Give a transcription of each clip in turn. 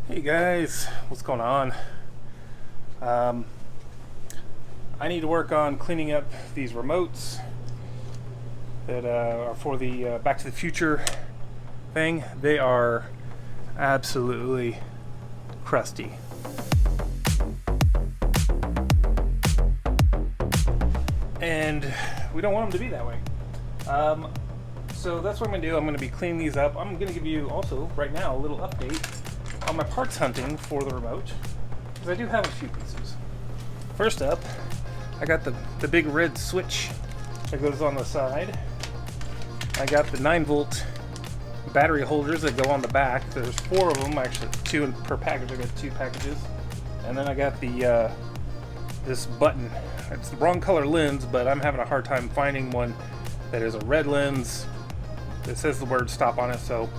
Hey guys, what's going on? Um, I need to work on cleaning up these remotes that are for the Back to the Future thing. They are absolutely crusty. And we don't want them to be that way. So that's what I'm going to do. I'm going to be cleaning these up. I'm going to give you also, right now, a little update on my parts hunting for the remote, because I do have a few pieces. First up, I got the big red switch that goes on the side. I got the 9-volt battery holders that go on the back. There's 4 of them, actually 2 per package. I got 2 packages. And then I got the this button. It's the wrong color lens, but I'm having a hard time finding one that is a red lens that says the word stop on it, so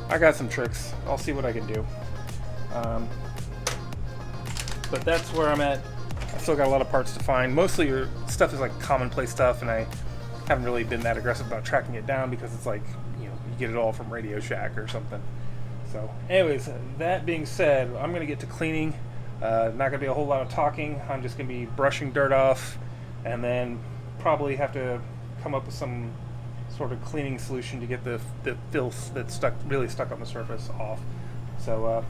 I got some tricks. I'll see what I can do. But that's where I'm at. I still got a lot of parts to find. Mostly your stuff is like commonplace stuff, and I haven't really been that aggressive about tracking it down because it's like, you get it all from Radio Shack or something. So anyways, that being said, I'm going to get to cleaning. Not going to be a whole lot of talking. I'm just going to be brushing dirt off, and then probably have to come up with some sort of cleaning solution to get the filth that's really stuck on the surface off. So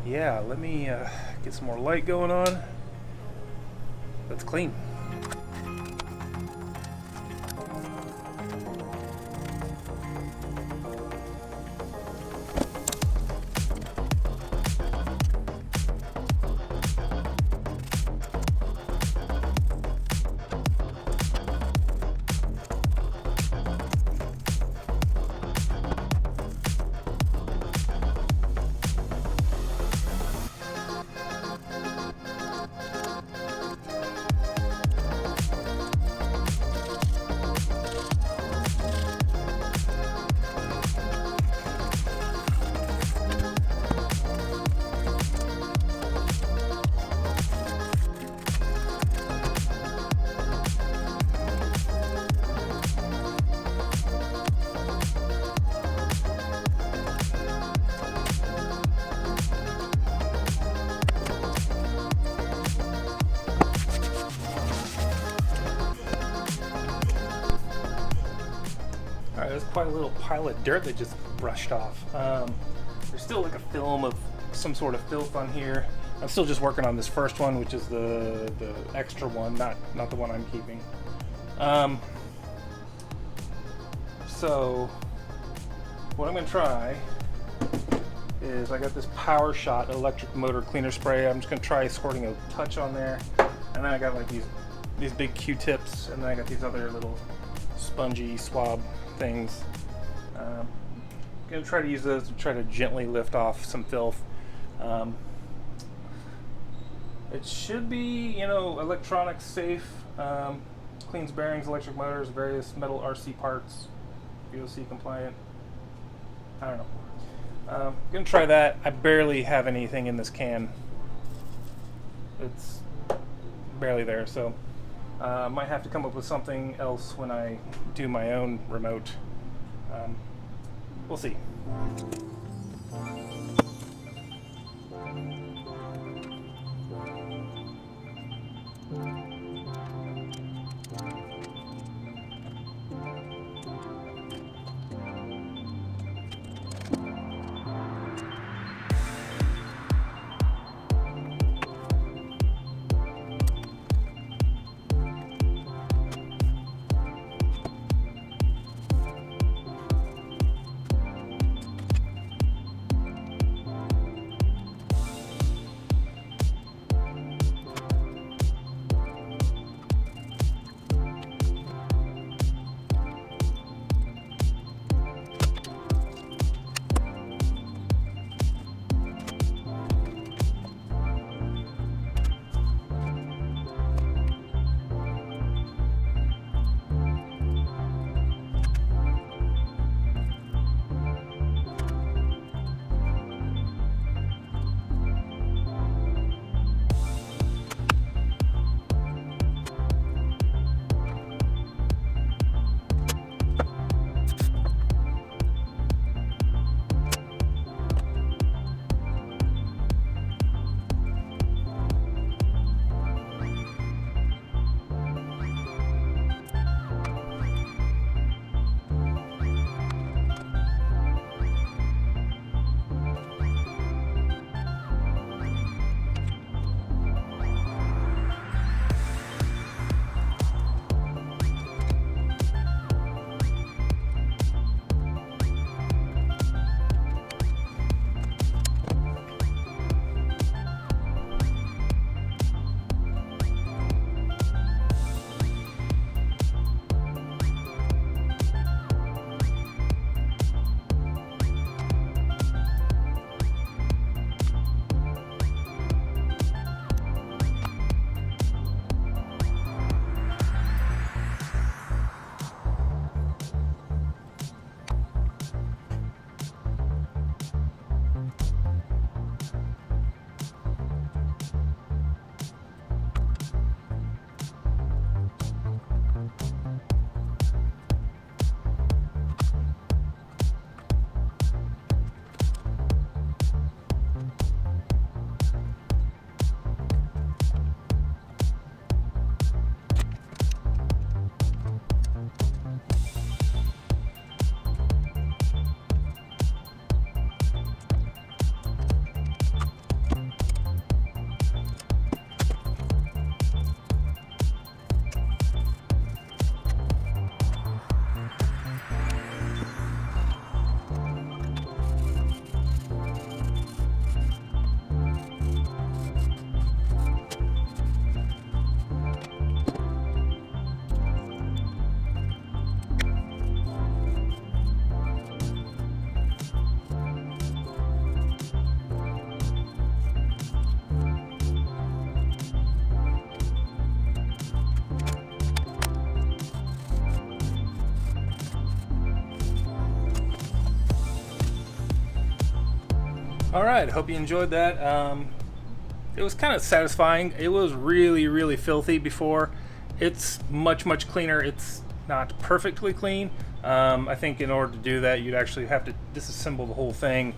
yeah, let me get some more light going on. Let's clean. Alright, there's quite a little pile of dirt that just brushed off. There's still like a film of some sort of filth on here. I'm still just working on this first one, which is the extra one, not the one I'm keeping. So what I'm going to try is, I got this Power Shot electric motor cleaner spray. I'm just going to try squirting a touch on there, and then I got like these big Q-tips, and then I got these other little spongy swab things. Gonna try to use those to try to gently lift off some filth. It should be, electronics safe. Cleans bearings, electric motors, various metal RC parts, VOC compliant. I don't know. Gonna try that. I barely have anything in this can. It's barely there, so might have to come up with something else when I do my own remote. We'll see. Alright, hope you enjoyed that. It was kind of satisfying. It was really, really filthy before. It's much, much cleaner. It's not perfectly clean. I think in order to do that, you'd actually have to disassemble the whole thing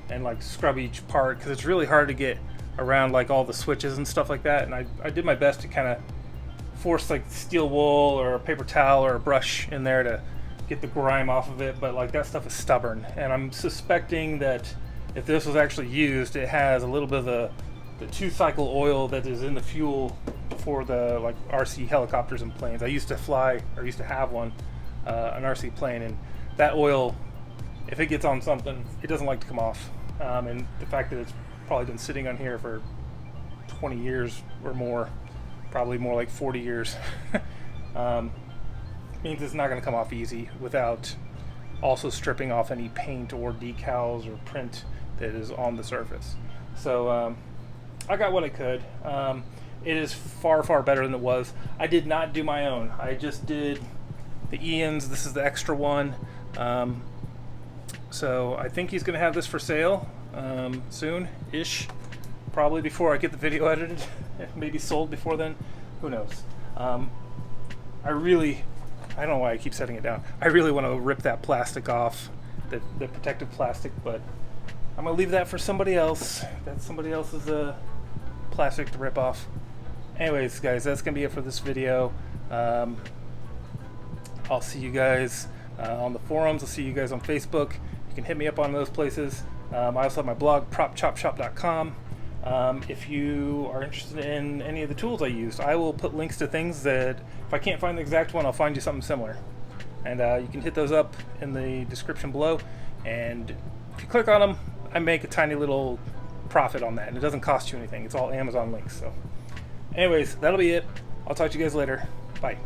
and like scrub each part, because it's really hard to get around like all the switches and stuff like that. And I did my best to kind of force like steel wool or a paper towel or a brush in there to get the grime off of it, but like that stuff is stubborn, and I'm suspecting that if this was actually used, it has a little bit of the 2-cycle oil that is in the fuel for the like RC helicopters and planes. I used to fly, or used to have one, an RC plane, and that oil, if it gets on something, it doesn't like to come off. And the fact that it's probably been sitting on here for 20 years or more, probably more like 40 years, means it's not going to come off easy without also stripping off any paint or decals or print that is on the surface. So I got what I could. It is far, far better than it was. I did not do my own. I just did the Ian's. This is the extra one. So I think he's going to have this for sale soon-ish, probably before I get the video edited. Maybe sold before then. Who knows? I don't know why I keep setting it down. I really want to rip that plastic off, the protective plastic, but I'm going to leave that for somebody else. That's somebody else's plastic to rip off. Anyways, guys, that's going to be it for this video. I'll see you guys on the forums. I'll see you guys on Facebook. You can hit me up on those places. I also have my blog, propchopshop.com. If you are interested in any of the tools I used, I will put links to things that, if I can't find the exact one, I'll find you something similar. And you can hit those up in the description below. And if you click on them, I make a tiny little profit on that. And it doesn't cost you anything. It's all Amazon links. So anyways, that'll be it. I'll talk to you guys later. Bye.